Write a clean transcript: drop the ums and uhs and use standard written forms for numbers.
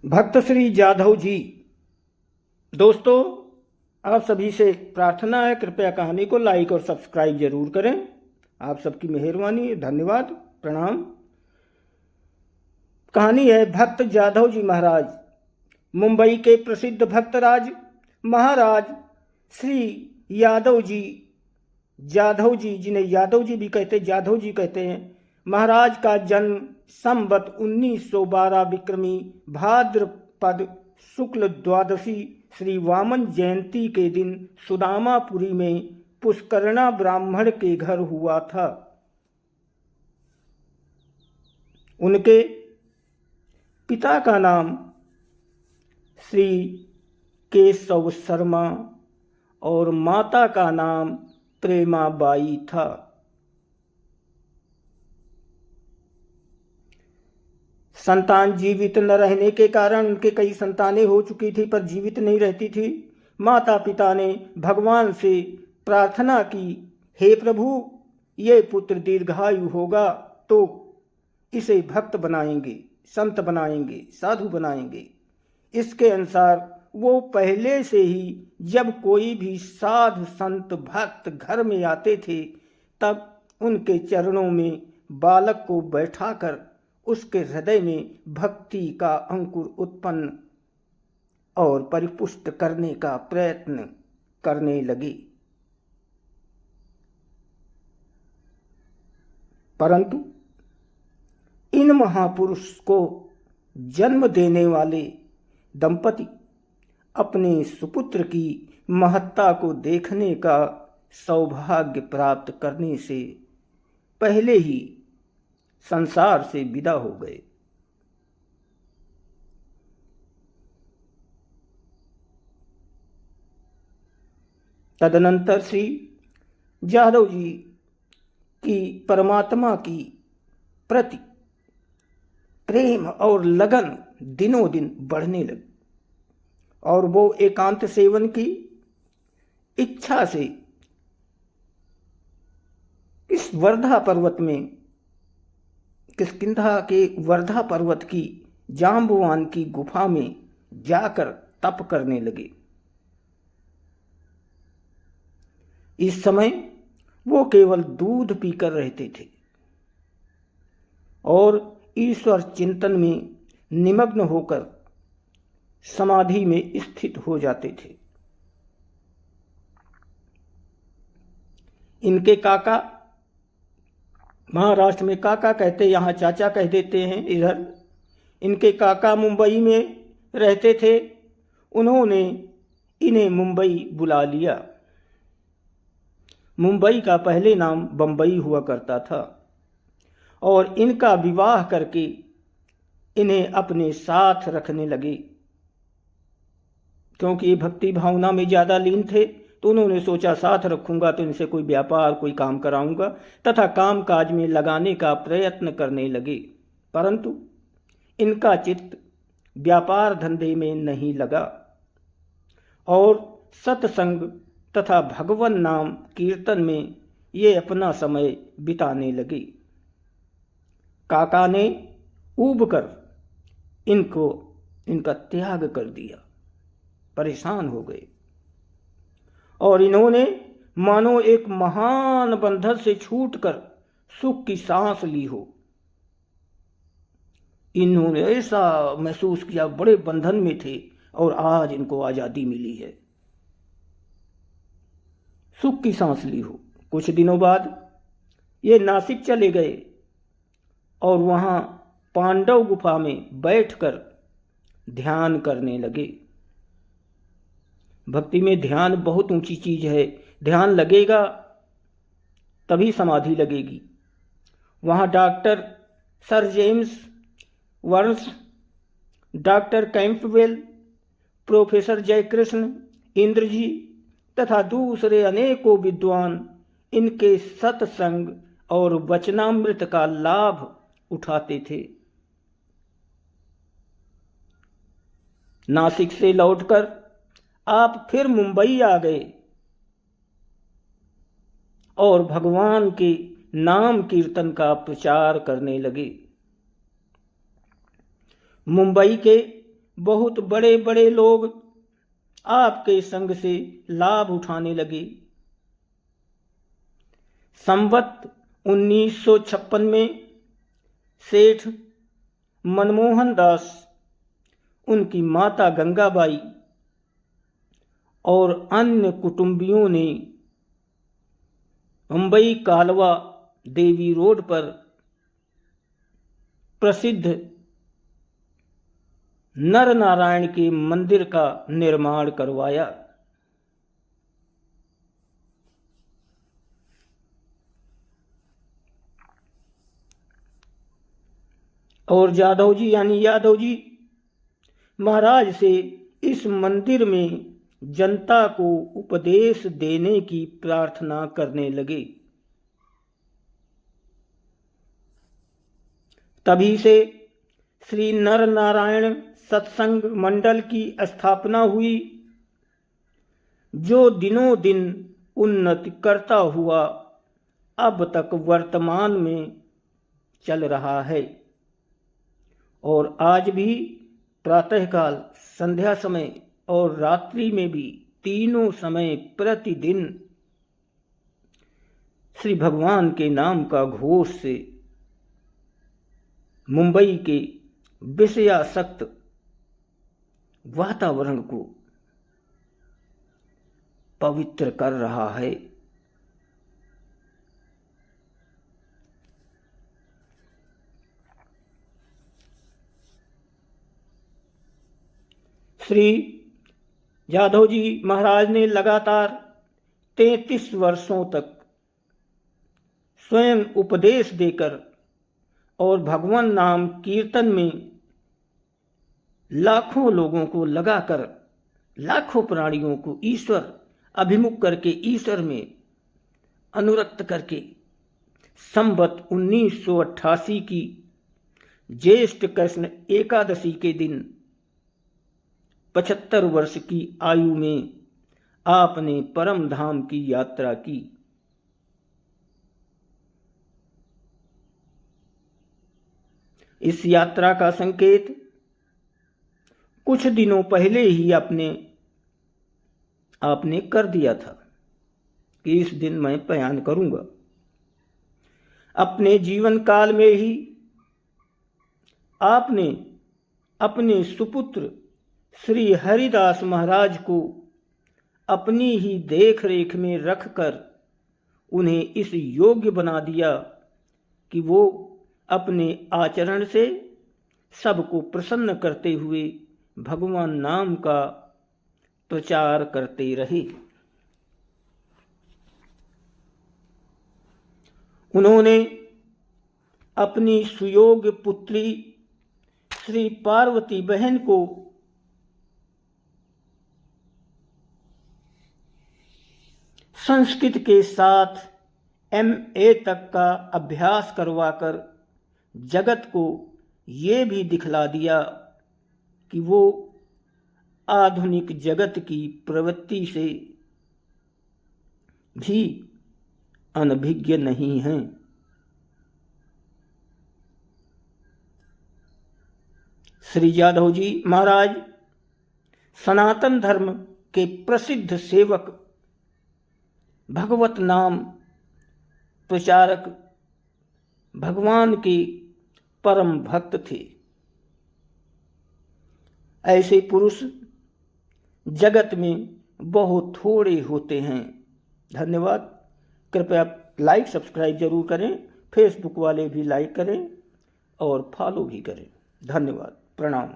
भक्त श्री जाधव जी। दोस्तों, आप सभी से प्रार्थना है, कृपया कहानी को लाइक और सब्सक्राइब जरूर करें। आप सबकी मेहरबानी है, धन्यवाद, प्रणाम। कहानी है भक्त जाधव जी महाराज। मुंबई के प्रसिद्ध भक्तराज महाराज श्री यादव जी, जाधव जी, जिन्हें यादव जी भी कहते, जाधव जी कहते हैं, महाराज का जन्म संवत 1912 विक्रमी भाद्रपद शुक्ल द्वादशी श्री वामन जयंती के दिन सुदामापुरी में पुष्करणा ब्राह्मण के घर हुआ था। उनके पिता का नाम श्री केशव शर्मा और माता का नाम प्रेमाबाई था। संतान जीवित न रहने के कारण उनके कई संतानें हो चुकी थी, पर जीवित नहीं रहती थी। माता पिता ने भगवान से प्रार्थना की, हे प्रभु, ये पुत्र दीर्घायु होगा तो इसे भक्त बनाएंगे, संत बनाएंगे, साधु बनाएंगे। इसके अनुसार वो पहले से ही जब कोई भी साधु संत भक्त घर में आते थे, तब उनके चरणों में बालक को बैठाकर उसके हृदय में भक्ति का अंकुर उत्पन्न और परिपुष्ट करने का प्रयत्न करने लगे। परंतु इन महापुरुष को जन्म देने वाले दंपति अपने सुपुत्र की महत्ता को देखने का सौभाग्य प्राप्त करने से पहले ही संसार से विदा हो गए। तदनंतर श्री जाधव जी की परमात्मा की प्रति प्रेम और लगन दिनों दिन बढ़ने लगी और वो एकांत सेवन की इच्छा से इस वर्धा पर्वत में, किष्किंधा के वर्धा पर्वत की जाम्बवान की गुफा में जाकर तप करने लगे। इस समय वो केवल दूध पीकर रहते थे और ईश्वर चिंतन में निमग्न होकर समाधि में स्थित हो जाते थे। इनके काका, महाराष्ट्र में काका कहते, यहाँ चाचा कह देते हैं इधर, इनके काका मुंबई में रहते थे। उन्होंने इन्हें मुंबई बुला लिया। मुंबई का पहले नाम बंबई हुआ करता था और इनका विवाह करके इन्हें अपने साथ रखने लगे। क्योंकि ये भक्ति भावना में ज़्यादा लीन थे, तो उन्होंने सोचा साथ रखूंगा तो इनसे कोई व्यापार, कोई काम कराऊंगा तथा काम काज में लगाने का प्रयत्न करने लगे। परंतु इनका चित्त व्यापार धंधे में नहीं लगा और सत्संग तथा भगवान नाम कीर्तन में ये अपना समय बिताने लगे। काका ने ऊबकर इनका त्याग कर दिया, परेशान हो गए और इन्होंने मानो एक महान बंधन से छूटकर सुख की सांस ली हो। इन्होंने ऐसा महसूस किया, बड़े बंधन में थे और आज इनको आजादी मिली है, सुख की सांस ली हो। कुछ दिनों बाद ये नासिक चले गए और वहां पांडव गुफा में बैठकर ध्यान करने लगे। भक्ति में ध्यान बहुत ऊंची चीज है। ध्यान लगेगा तभी समाधि लगेगी। वहाँ doctor sir James Burns, doctor Campbell, professor Jaikrishna Indra ji तथा दूसरे अनेकों विद्वान इनके सत्संग और वचनामृत का लाभ उठाते थे। नासिक से लौटकर आप फिर मुंबई आ गए और भगवान के नाम कीर्तन का प्रचार करने लगे। मुंबई के बहुत बड़े बड़े लोग आपके संग से लाभ उठाने लगे। संवत 1956 में सेठ मनमोहन दास, उनकी माता गंगाबाई और अन्य कुटुंबियों ने मुंबई कालवा देवी रोड पर प्रसिद्ध नर नारायण के मंदिर का निर्माण करवाया। और जाधव जी यानी यादव जी महाराज से इस मंदिर में जनता को उपदेश देने की प्रार्थना करने लगे। तभी से श्री नर नारायण सत्संग मंडल की स्थापना हुई, जो दिनों दिन उन्नति करता हुआ अब तक वर्तमान में चल रहा है। और आज भी प्रातःकाल, संध्या समय और रात्रि में भी तीनों समय प्रतिदिन श्री भगवान के नाम का घोष से मुंबई के विषयासक्त वातावरण को पवित्र कर रहा है। श्री जाधव जी महाराज ने लगातार 33 वर्षों तक स्वयं उपदेश देकर और भगवान नाम कीर्तन में लाखों लोगों को लगाकर, लाखों प्राणियों को ईश्वर अभिमुख करके, ईश्वर में अनुरक्त करके संवत 1988 की ज्येष्ठ कृष्ण एकादशी के दिन 75 वर्ष की आयु में आपने परम धाम की यात्रा की। इस यात्रा का संकेत कुछ दिनों पहले ही आपने कर दिया था कि इस दिन मैं बयान करूंगा। अपने जीवन काल में ही आपने अपने सुपुत्र श्री हरिदास महाराज को अपनी ही देख रेख में रखकर उन्हें इस योग्य बना दिया कि वो अपने आचरण से सबको प्रसन्न करते हुए भगवान नाम का प्रचार करते रहे। उन्होंने अपनी सुयोग्य पुत्री श्री पार्वती बहन को संस्कृत के साथ MA तक का अभ्यास करवाकर जगत को ये भी दिखला दिया कि वो आधुनिक जगत की प्रवृत्ति से भी अनभिज्ञ नहीं हैं। श्री जाधव जी महाराज सनातन धर्म के प्रसिद्ध सेवक, भगवत नाम प्रचारक, भगवान के परम भक्त थे। ऐसे पुरुष जगत में बहुत थोड़े होते हैं। धन्यवाद। कृपया लाइक सब्सक्राइब जरूर करें, फेसबुक वाले भी लाइक करें और फॉलो भी करें। धन्यवाद। प्रणाम।